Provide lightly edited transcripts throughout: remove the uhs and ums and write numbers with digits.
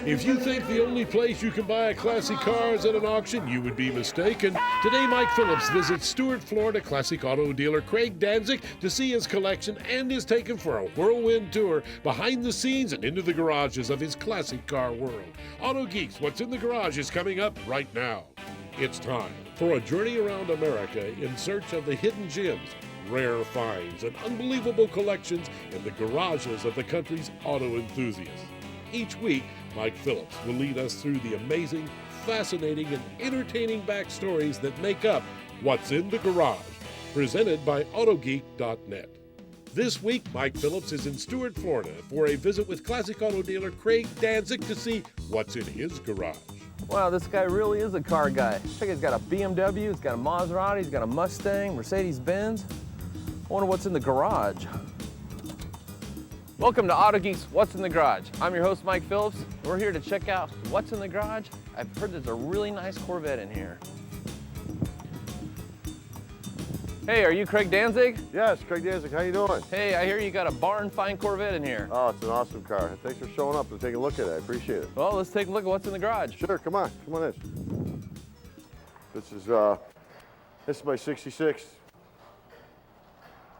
If you think the only place you can buy a classic car is at an auction, you would be mistaken. Today, Mike Phillips visits Stuart, Florida classic auto dealer Craig Danzig to see his collection and is taken for a whirlwind tour behind the scenes and into the garages of his classic car world. Auto Geeks, What's in the Garage is coming up right now. It's time for a journey around America in search of the hidden gems, rare finds, and unbelievable collections in the garages of the country's auto enthusiasts. Each week, Mike Phillips will lead us through the amazing, fascinating, and entertaining backstories that make up What's in the Garage, presented by AutoGeek.net. This week, Mike Phillips is in Stuart, Florida for a visit with classic auto dealer Craig Danzig to see what's in his garage. Wow, this guy really is a car guy. Check, he's got a BMW, he's got a Maserati, he's got a Mustang, Mercedes-Benz. I wonder what's in the garage. Welcome to Auto Geeks, What's in the Garage. I'm your host, Mike Phillips. We're here to check out what's in the garage. I've heard there's a really nice Corvette in here. Hey, are you Craig Danzig? Yes, Craig Danzig, how you doing? Hey, I hear you got a barn find Corvette in here. Oh, it's an awesome car. Thanks for showing up and taking a look at it. I appreciate it. Well, let's take a look at what's in the garage. Sure, come on in. This is my 66.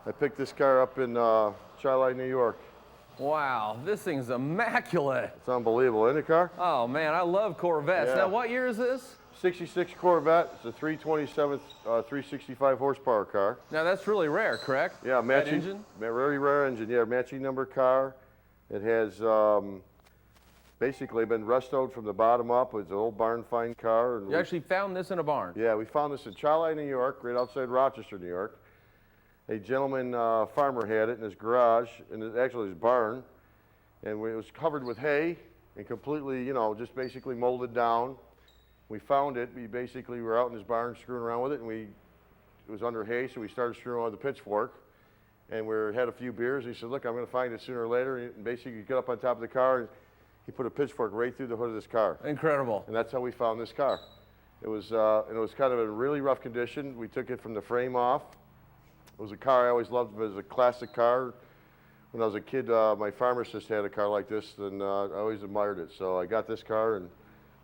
I picked this car up in Charlotte, New York. Wow, this thing's immaculate. It's unbelievable, isn't it, car? Oh man, I love Corvettes. Yeah. Now, what year is this? 66 Corvette. It's a 327, 365 horsepower car. Now, that's really rare, correct? Yeah, matching engine? Very rare engine. Yeah, matching number car. It has basically been restored from the bottom up. It's an old barn find car. And You actually found this in a barn? Yeah, we found this in Charlotte, New York, right outside Rochester, New York. A gentleman, farmer, had it in his garage, actually his barn, and it was covered with hay and completely, just basically molded down. We found it. We basically were out in his barn screwing around with it, and it was under hay, so we started screwing with the pitchfork, and we had a few beers. He said, "Look, I'm going to find it sooner or later." And basically, he got up on top of the car, and he put a pitchfork right through the hood of this car. Incredible. And that's how we found this car. It was kind of in really rough condition. We took it from the frame off. It was a car I always loved. It was a classic car. When I was a kid, my pharmacist had a car like this, and I always admired it. So I got this car and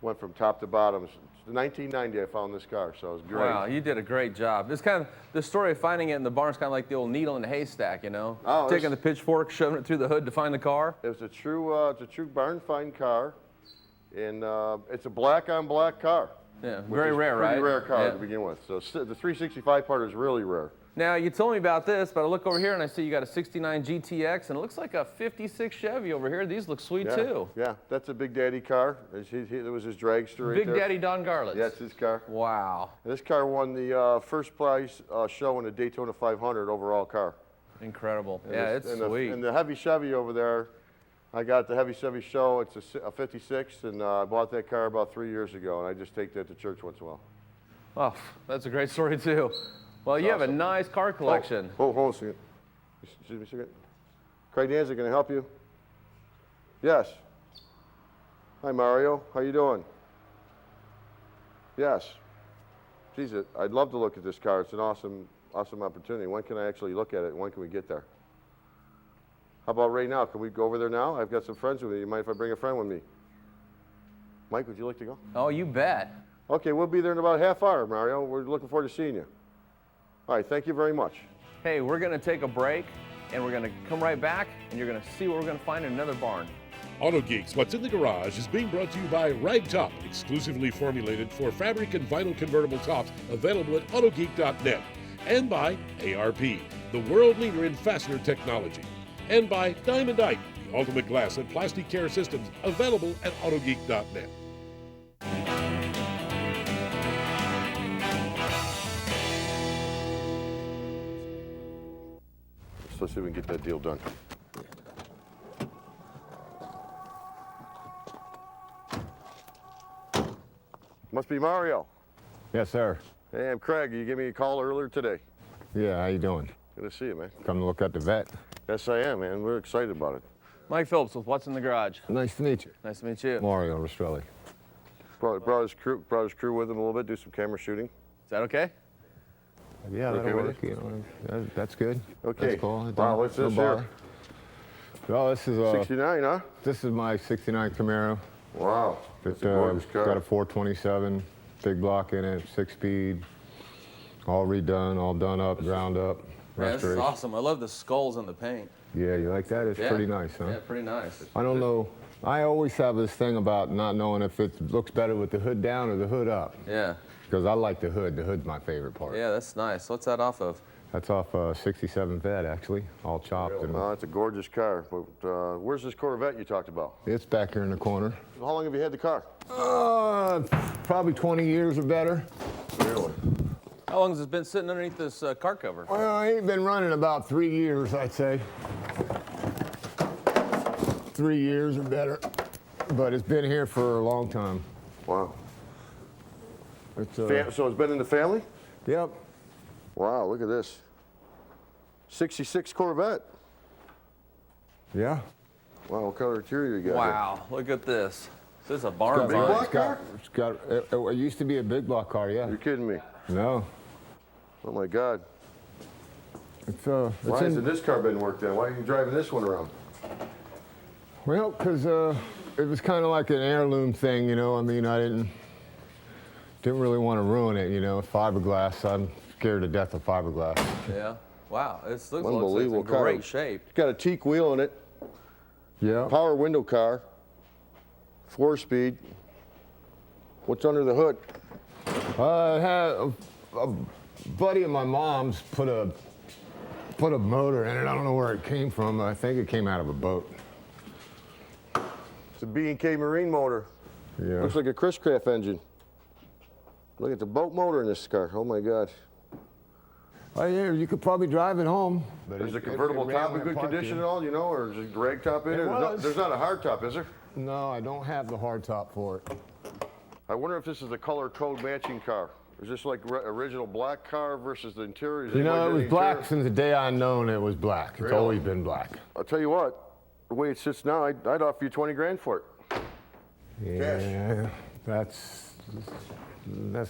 went from top to bottom. In 1990, I found this car, so it was great. Wow, you did a great job. It's kind of, the story of finding it in the barn is kind of like the old needle in the haystack, you know? Oh, taking the pitchfork, shoving it through the hood to find the car. It was a true barn find car, and it's a black on black car. Yeah, very rare, right? Pretty rare car Yeah. to begin with. So the 365 part is really rare. Now, you told me about this, but I look over here and I see you got a 69 GTX, and it looks like a 56 Chevy over here. These look sweet, too. Yeah, that's a Big Daddy car. It was his dragster right Big there. Daddy Don Garlitz. Yeah, it's his car. Wow. And this car won the first prize show in the Daytona 500 overall car. Incredible. And Yeah, it's sweet. And the heavy Chevy over there, I got the heavy Chevy show. It's a 56, and I bought that car about 3 years ago, and I just take that to church once in a while. Oh, that's a great story, too. Well, you have a awesome. nice car collection. Hold on a second. Excuse me a second. Craig Danzig, can I help you? Yes. Hi, Mario. How you doing? Yes. Geez, I'd love to look at this car. It's an awesome opportunity. When can I actually look at it, and when can we get there? How about right now? Can we go over there now? I've got some friends with me. You mind if I bring a friend with me? Mike, would you like to go? Oh, you bet. Okay, we'll be there in about a half hour, Mario. We're looking forward to seeing you. All right, thank you very much. Hey, we're going to take a break, and we're going to come right back, and you're going to see what we're going to find in another barn. Auto Geeks, What's in the Garage is being brought to you by Ragtop, exclusively formulated for fabric and vinyl convertible tops, available at AutoGeek.net. And by ARP, the world leader in fastener technology. And by Diamondite, the ultimate glass and plastic care systems, available at AutoGeek.net. So let's see if we can get that deal done. Must be Mario. Yes, sir. Hey, I'm Craig. You gave me a call earlier today. Yeah, how you doing? Good to see you, man. Come to look at the vet. Yes, I am, man. We're excited about it. Mike Phillips with What's in the Garage. Nice to meet you. Nice to meet you. Mario Rastrelli. Brought his crew with him a little bit, do some camera shooting. Is that okay? Yeah, Okay that'll with work. That's good. Okay. That's cool. Wow, what's this No bar. here? Well, this is 69, huh? this is my '69 Camaro. Wow. That's a gorgeous car. Got a 427, big block in it, 6-speed, all redone, all done up, ground up, Man, this is restoration. awesome. I love the skulls and the paint. Yeah, you like that? It's Yeah. pretty nice, huh? Yeah, pretty nice. I don't know. I always have this thing about not knowing if it looks better with the hood down or the hood up. Yeah. Because I like the hood. The hood's my favorite part. Yeah, that's nice. What's that off of? That's off a 67 Vet, actually, all chopped. And Oh, it's a gorgeous car. But where's this Corvette you talked about? it's back here in the corner. How long have you had the car? Probably 20 years or better. Really? How long has it been sitting underneath this car cover? Well, I ain't been running about 3 years, I'd say. 3 years or better. But it's been here for a long time. Wow. It's, So it's been in the family? yep. Wow, look at this. 66 Corvette. Yeah. Wow, what color interior you got? Wow, look at this. Is this a barn Big find? block car? It used to be a big block car, yeah. You're kidding me. No. Oh my God. It's Why hasn't this car been worked on? Why are you driving this one around? Well, because it was kind of like an heirloom thing, you know. I mean, I didn't really want to ruin it, you know. Fiberglass, I'm scared to death of fiberglass. Yeah. Wow, it looks Unbelievable like it's in car. great shape. It's got a teak wheel in it. Yeah. Power window car. 4-speed. What's under the hood? I had a buddy of my mom's put a motor in it. I don't know where it came from. I think it came out of a boat. It's a B&K Marine motor. Yeah. Looks like a Chris Craft engine. Look at the boat motor in this car. Oh my God. Oh yeah, you could probably drive it home. But Is the convertible top in good condition at all, you know, or is it drag top in it? There's not a hard top, is there? No, I don't have the hard top for it. I wonder if this is a color code matching car. Is this like original black car versus the interior? Is You know, anybody it done was the black interior? since the day I known it was black. It's Really? always been black. I'll tell you what, the way it sits now, I'd offer you 20 grand for it. Yeah, that's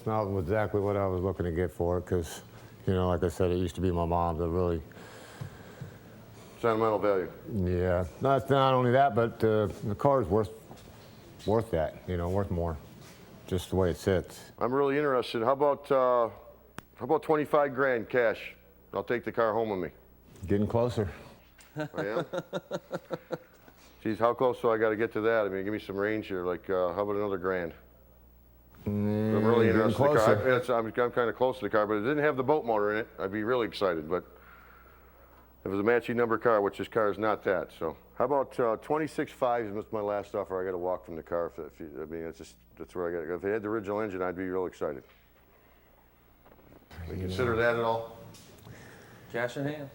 not exactly what I was looking to get for it, because, you know, like I said, it used to be my mom's. I really, Sentimental value. yeah. Not only that, but the car's worth that. You know, worth more. Just the way it sits. I'm really interested. How about 25 grand cash? I'll take the car home with me. Getting closer. I am? Geez, how close do I got to get to that? I mean, give me some range here. Like, how about another grand? I'm really getting interested in the car. closer. I'm kind of close to the car, but it didn't have the boat motor in it. I'd be really excited, but if it was a matching number car, which this car is not that. So how about 26.5 is my last offer. I got to walk from the car. I mean, that's where I got to go. If they had the original engine, I'd be real excited. You consider that at all? Cash in hand.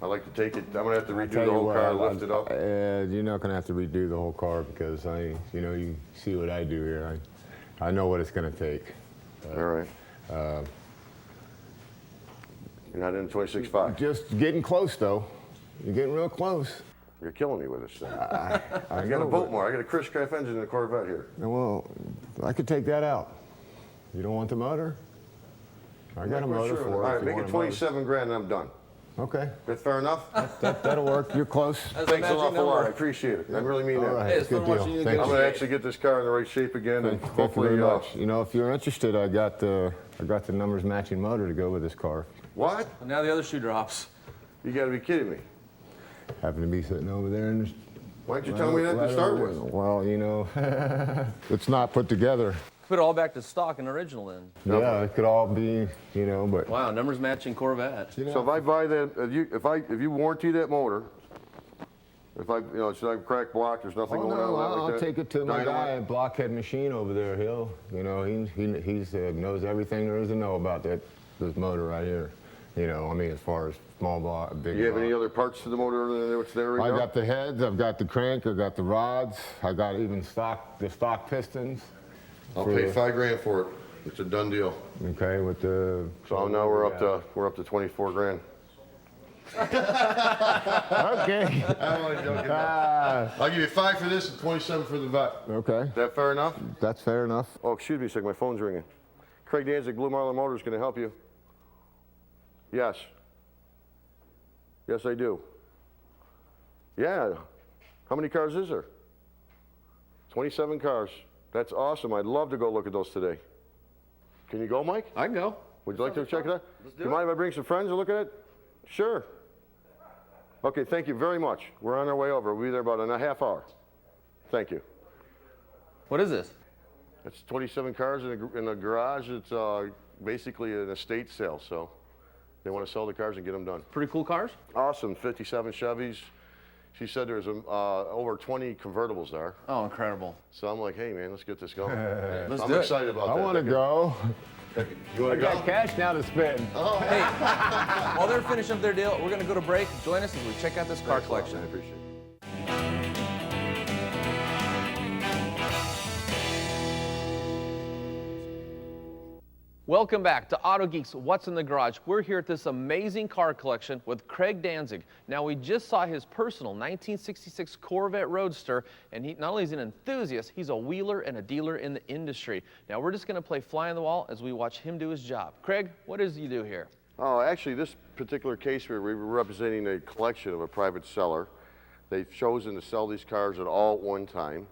I'd like to take it. I'm gonna have to redo Tell the you whole what, car, lift it up. You're not gonna have to redo the whole car, because you see what I do here. I know what it's gonna take. All right. You're not in 26.5. Just getting close, though. You're getting real close. You're killing me with this thing. I I got a boat motor. I got a Chris Craft engine in a Corvette here. Well, I could take that out. You don't want the motor? I got a motor for it. All right, if you make want it a motor. 27 grand and I'm done. Okay, That fair enough? that'll work. You're close. That's Thanks a magic lot for lot. I number. appreciate it. I really mean All that. right, Hey, it's good fun watching deal. you Thank get I'm you. gonna actually get this car in the right shape again, and Thank you hopefully, very much. You know, if you're interested, I got the numbers matching motor to go with this car. what? And now the other shoe drops. You got to be kidding me. Happen to be sitting over there in the Why didn't you tell me that to start with? Well, you know, it's not put together. Put it all back to stock and original then. Yeah, it could all be, you know, but Wow, numbers matching Corvette. you know, So if I buy that, if you warranty that motor, if it's not cracked block, there's nothing oh, going on no, with that like I'll that. take it to my Dynamite? guy at Blockhead Machine over there. He's knows everything there is to know about this motor right here. You know, I mean, as far as small block, big. Do you have block. any other parts to the motor other than what's there right I now? got the heads, I've got the crank, I've got the rods, I got even the stock pistons. I'll pay 5 grand for it. It's a done deal. Okay, with the. So now we're up to 24 grand. Okay. I'm only joking. I'll give you 5 for this and 27 for the vet. Okay, Is that fair enough? that's fair enough. Oh, excuse me a second, my phone's ringing. Craig Danzig, Blue Marlin Motors, can I help you? Yes. Yes, I do. Yeah. How many cars is there? 27 cars. That's awesome. I'd love to go look at those today. Can you go, Mike? I can go. Would you like to check it out? Let's Do you mind if I bring some friends and look at it? Sure. Okay, thank you very much. We're on our way over. We'll be there about in a half hour. Thank you. What is this? It's 27 cars in a garage. It's basically an estate sale, so they want to sell the cars and get them done. Pretty cool cars? Awesome, 57 Chevys. She said there's over 20 convertibles there. Oh, incredible. So I'm like, hey man, let's get this going. Let's I'm do it. excited about that. I want to go. You want I to got go? cash now to spend. Hey, while they're finishing up their deal, we're going to go to break. Join us as we check out this car Thanks a lot, collection. man. I appreciate it. Welcome back to Auto Geeks What's in the Garage. We're here at this amazing car collection with Craig Danzig. Now, we just saw his personal 1966 Corvette Roadster, and he not only is he an enthusiast, he's a wheeler and a dealer in the industry. Now, we're just going to play fly on the wall as we watch him do his job. Craig, what does he do here? Oh, actually, this particular case we were representing a collection of a private seller. They've chosen to sell these cars at all at one time,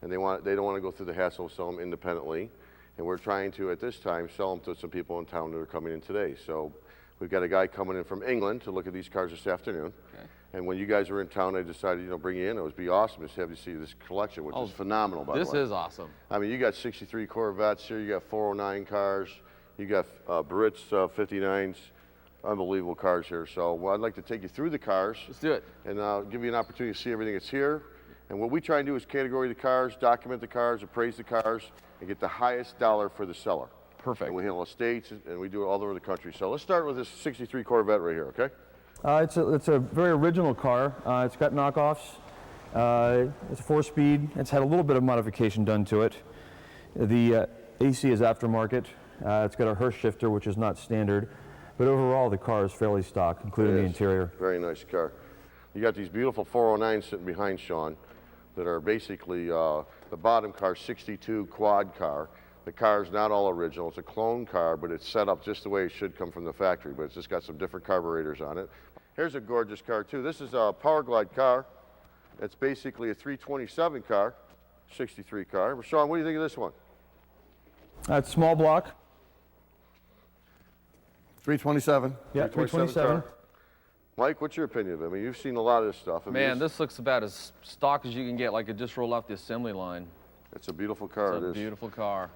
and they don't want to go through the hassle of selling them independently. And we're trying to, at this time, sell them to some people in town that are coming in today. So we've got a guy coming in from England to look at these cars this afternoon. Okay. And when you guys were in town, I decided, bring you in. It would be awesome to have you see this collection, which is phenomenal, by the way. This is awesome. I mean, you got 63 Corvettes here. You got 409 cars. You got Brits 59s. Unbelievable cars here. So I'd like to take you through the cars. Let's do it. And give you an opportunity to see everything that's here. And what we try and do is category the cars, document the cars, appraise the cars, and get the highest dollar for the seller. Perfect. And we handle estates, and we do it all over the country. So let's start with this 63 Corvette right here, okay? It's a very original car. It's got knockoffs. It's a 4-speed. It's had a little bit of modification done to it. The AC is aftermarket. It's got a Hurst shifter, which is not standard. But overall, the car is fairly stock, including the interior. Very nice car. You got these beautiful 409s sitting behind Sean that are basically the bottom car, 62 quad car. The car is not all original. It's a clone car, but it's set up just the way it should come from the factory, but it's just got some different carburetors on it. Here's a gorgeous car, too. This is a Power Glide car. It's basically a 327 car, 63 car. Sean, what do you think of this one? It's small block. 327. Yeah, 327. Mike, what's your opinion of it? I mean, you've seen a lot of this stuff. I mean, Man, this looks about as stock as you can get, like it just rolled off the assembly line. It's a beautiful car. It's a beautiful car.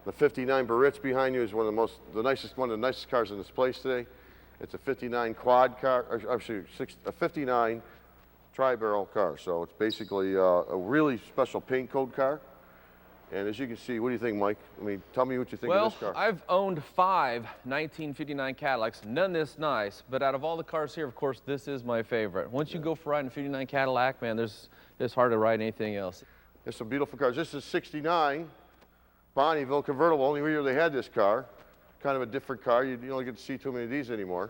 The 59 Barrett's behind you is one of the nicest cars in this place today. It's a 59 quad car, actually a 59 tri-barrel car. So it's basically a really special paint code car. And as you can see, what do you think, Mike? I mean, tell me what you think of this car. Well, I've owned 5 1959 Cadillacs, none this nice, but out of all the cars here, of course, this is my favorite. Once you go for riding a 59 Cadillac, man, it's hard to ride anything else. There's some beautiful cars. This is 69 Bonneville convertible, only year they had this car. Kind of a different car. You don't get to see too many of these anymore.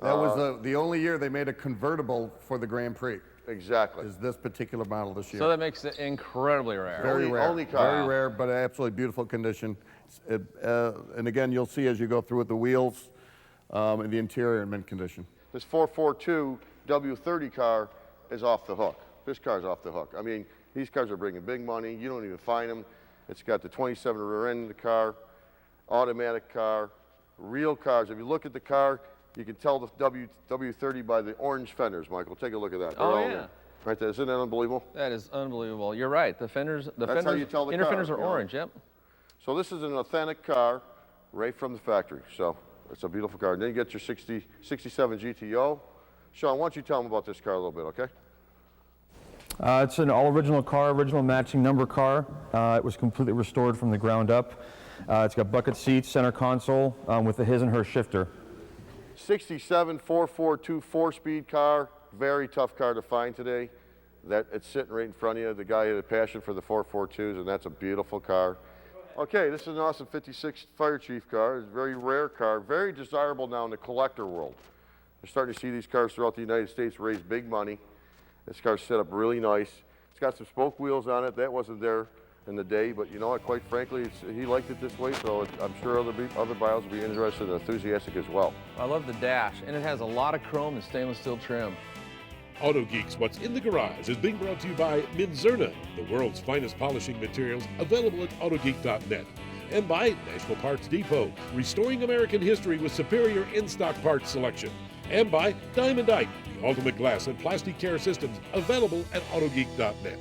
That was the only year they made a convertible for the Grand Prix. Exactly. Is this particular model this year. So that makes it incredibly rare. Very rare. Only car. Very rare, but absolutely beautiful condition. And again, you'll see as you go through it, the wheels and the interior in mint condition. This 442 W30 car is off the hook. This car's off the hook. I mean, these cars are bringing big money. You don't even find them. It's got the 27 rear end of the car, automatic car, real cars. If you look at the car, you can tell the W30 by the orange fenders, Michael. Take a look at that. They're all yeah. there. Right there. Isn't that unbelievable? That is unbelievable. You're right. The fenders, how you tell the inner car, fenders are you know. orange. Yep. So this is an authentic car right from the factory. So it's a beautiful car. And then you get your 67 GTO. Sean, why don't you tell them about this car a little bit, okay? It's an all-original car, original matching number car. It was completely restored from the ground up. It's got bucket seats, center console with the his and her shifter. 67 442 4-speed car, very tough car to find today. That it's sitting right in front of you. The guy had a passion for the 442s, and that's a beautiful car. Okay, this is an awesome 56 Fire Chief car. It's a very rare car, very desirable now in the collector world. We're starting to see these cars throughout the United States raise big money. This car's set up really nice. It's got some spoke wheels on it. That wasn't there in the day, but you know what, quite frankly, he liked it this way, so I'm sure other buyers will be interested and enthusiastic as well. I love the dash, and it has a lot of chrome and stainless steel trim. Auto Geeks What's in the Garage is being brought to you by Minzerna, the world's finest polishing materials, available at autogeek.net. And by National Parts Depot, restoring American history with superior in-stock parts selection. And by Diamondite, the ultimate glass and plastic care systems, available at autogeek.net.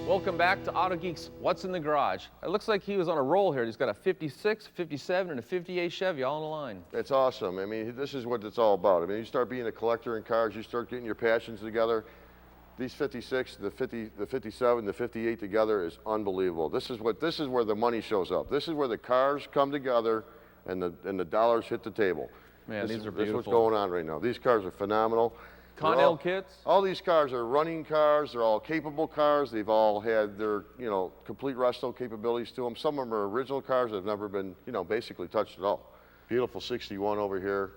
Welcome back to Auto Geeks What's in the Garage. It looks like he was on a roll here. He's got a 56, 57, and a 58 Chevy all in the line. It's awesome. I mean, this is what it's all about. I mean, you start being a collector in cars, you start getting your passions together. These 56, the 50, the 57, the 58 together is unbelievable. This is where the money shows up. This is where the cars come together and the dollars hit the table. Man, these are beautiful. This is what's going on right now. These cars are phenomenal. Con-L kits? All these cars are running cars. They're all capable cars. They've all had their, complete resto capabilities to them. Some of them are original cars that have never been, basically touched at all. Beautiful 61 over here.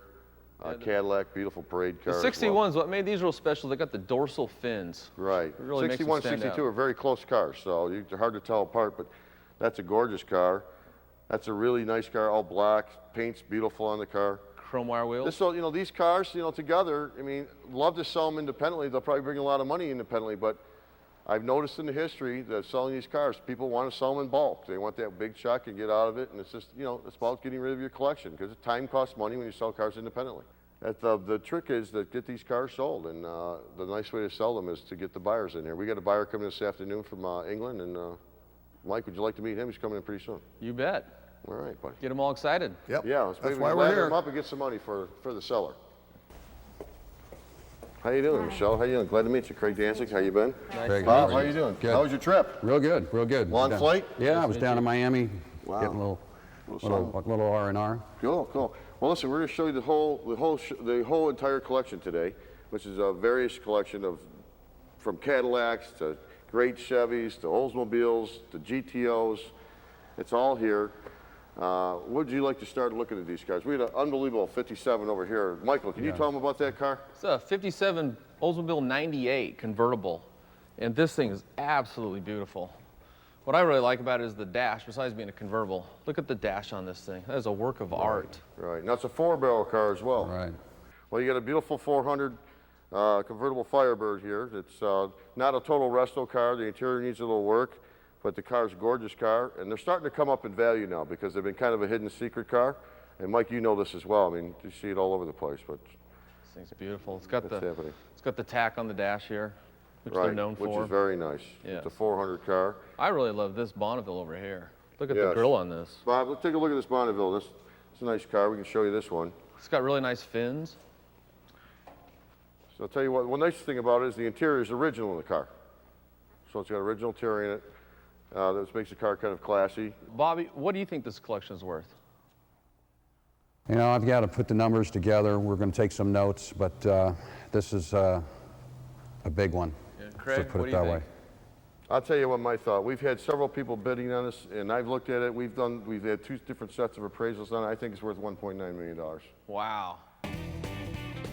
Cadillac, beautiful parade car. The 61's what made these real special. They got the dorsal fins. Right. It really 61, makes them stand 62 out. are very close cars, so they're hard to tell apart, but that's a gorgeous car. That's a really nice car, all black. Paint's beautiful on the car. Chrome wire wheels. So, these cars, together, I mean, love to sell them independently. They'll probably bring a lot of money independently, but I've noticed in the history that selling these cars, people want to sell them in bulk. They want that big check and get out of it, and it's just, it's about getting rid of your collection, because time costs money when you sell cars independently. The trick is to get these cars sold, and the nice way to sell them is to get the buyers in here. We got a buyer coming this afternoon from England, and Mike, would you like to meet him? He's coming in pretty soon. You bet. All right, buddy. Get them all excited. Yep. Yeah, let's That's maybe why we're ladder here. him up and get some money for the seller. How you doing, Michelle? How you doing? Glad to meet you. Craig Danzig, how you been? Craig, Bob, how you doing? Good. How was your trip? Real good, real good. Long Down- flight? Yeah, I was down in Miami, Wow. getting a Little little R&R. Cool. Well, listen, we're going to show you the whole entire collection today, which is a various collection from Cadillacs to great Chevys to Oldsmobiles to GTOs. It's all here. Would you like to start looking at these cars? We had an unbelievable 57 over here. Michael, can you tell them about that car? It's a 57 Oldsmobile 98 convertible, and this thing is absolutely beautiful. What I really like about it is the dash, besides being a convertible. Look at the dash on this thing. That is a work of art. Right. Now, it's a 4-barrel car as well. Right. Well, you got a beautiful 400 convertible Firebird here. It's not a total resto car. The interior needs a little work, but the car's a gorgeous car, and they're starting to come up in value now because they've been kind of a hidden secret car. And Mike, you know this as well. I mean, you see it all over the place, but This thing's beautiful. It's got happening. it's got the tack on the dash here, which they're known for. Which is very nice. Yeah. It's a 400 car. I really love this Bonneville over here. Look at the Yes. grill on this. Bob, let's take a look at this Bonneville. It's a nice car. We can show you this one. It's got really nice fins. So I'll tell you what, one nice thing about it is the interior is original in the car. So it's got original interior in it. That makes the car kind of classy. Bobby, what do you think this collection is worth? You know, I've got to put the numbers together. We're going to take some notes, but this is a big one. Yeah, Craig, put what it do you that think? way. I'll tell you what my thought. We've had several people bidding on this, and I've looked at it. We've had 2 different sets of appraisals done. I think it's worth $1.9 million. Wow.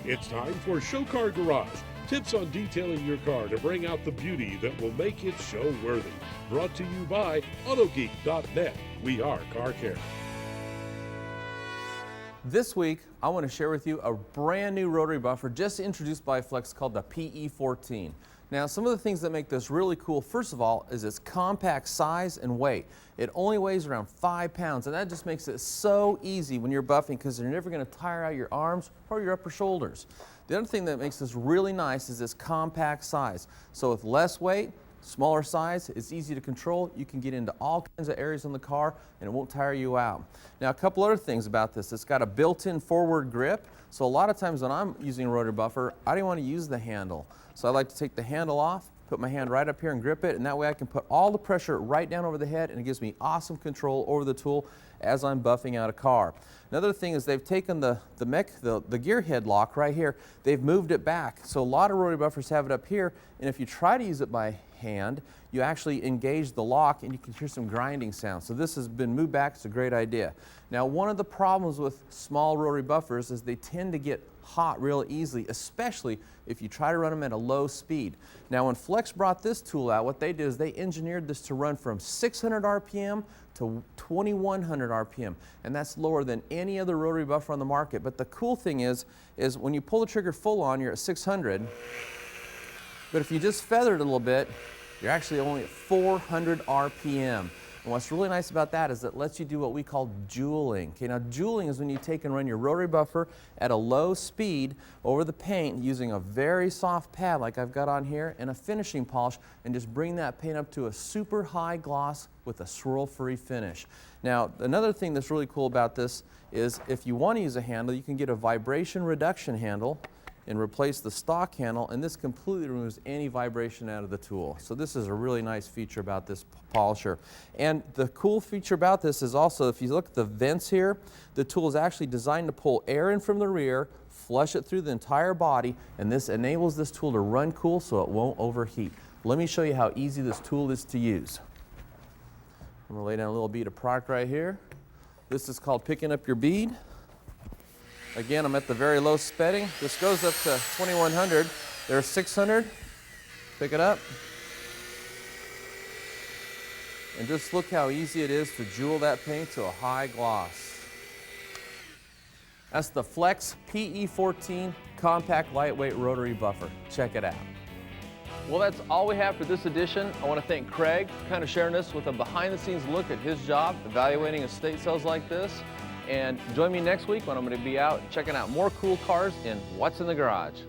It's time for Show Car Garage. Tips on detailing your car to bring out the beauty that will make it show worthy. Brought to you by autogeek.net. We are Car Care. This week, I want to share with you a brand new rotary buffer just introduced by Flex called the PE14. Now, some of the things that make this really cool, first of all, is its compact size and weight. It only weighs around 5 pounds, and that just makes it so easy when you're buffing because you're never going to tire out your arms or your upper shoulders. The other thing that makes this really nice is this compact size. So with less weight, smaller size, it's easy to control. You can get into all kinds of areas in the car and it won't tire you out. Now, a couple other things about this. It's got a built-in forward grip. So a lot of times when I'm using a rotary buffer, I don't want to use the handle. So I like to take the handle off, put my hand right up here and grip it, and that way I can put all the pressure right down over the head, and it gives me awesome control over the tool as I'm buffing out a car. Another thing is they've taken the gear head lock right here, they've moved it back. So a lot of rotary buffers have it up here, and if you try to use it by hand, you actually engage the lock and you can hear some grinding sounds. So this has been moved back. It's a great idea. Now, one of the problems with small rotary buffers is they tend to get hot real easily, especially if you try to run them at a low speed. Now, when Flex brought this tool out, what they did is they engineered this to run from 600 RPM to 2100 RPM, and that's lower than any other rotary buffer on the market. But the cool thing is when you pull the trigger full on, you're at 600, but if you just feather it a little bit, you're actually only at 400 RPM. And what's really nice about that is it lets you do what we call jeweling. Okay, now jeweling is when you take and run your rotary buffer at a low speed over the paint using a very soft pad like I've got on here and a finishing polish, and just bring that paint up to a super high gloss with a swirl-free finish. Now, another thing that's really cool about this is if you want to use a handle, you can get a vibration reduction handle and replace the stock handle, and this completely removes any vibration out of the tool. So this is a really nice feature about this polisher. And the cool feature about this is also, if you look at the vents here, the tool is actually designed to pull air in from the rear, flush it through the entire body, and this enables this tool to run cool so it won't overheat. Let me show you how easy this tool is to use. I'm gonna lay down a little bead of product right here. This is called picking up your bead. Again, I'm at the very low setting. This goes up to 2100. There's 600. Pick it up. And just look how easy it is to jewel that paint to a high gloss. That's the Flex PE14 Compact Lightweight Rotary Buffer. Check it out. Well, that's all we have for this edition. I want to thank Craig for kind of sharing us with a behind-the-scenes look at his job, evaluating estate sales like this. And join me next week when I'm going to be out checking out more cool cars in What's in the Garage.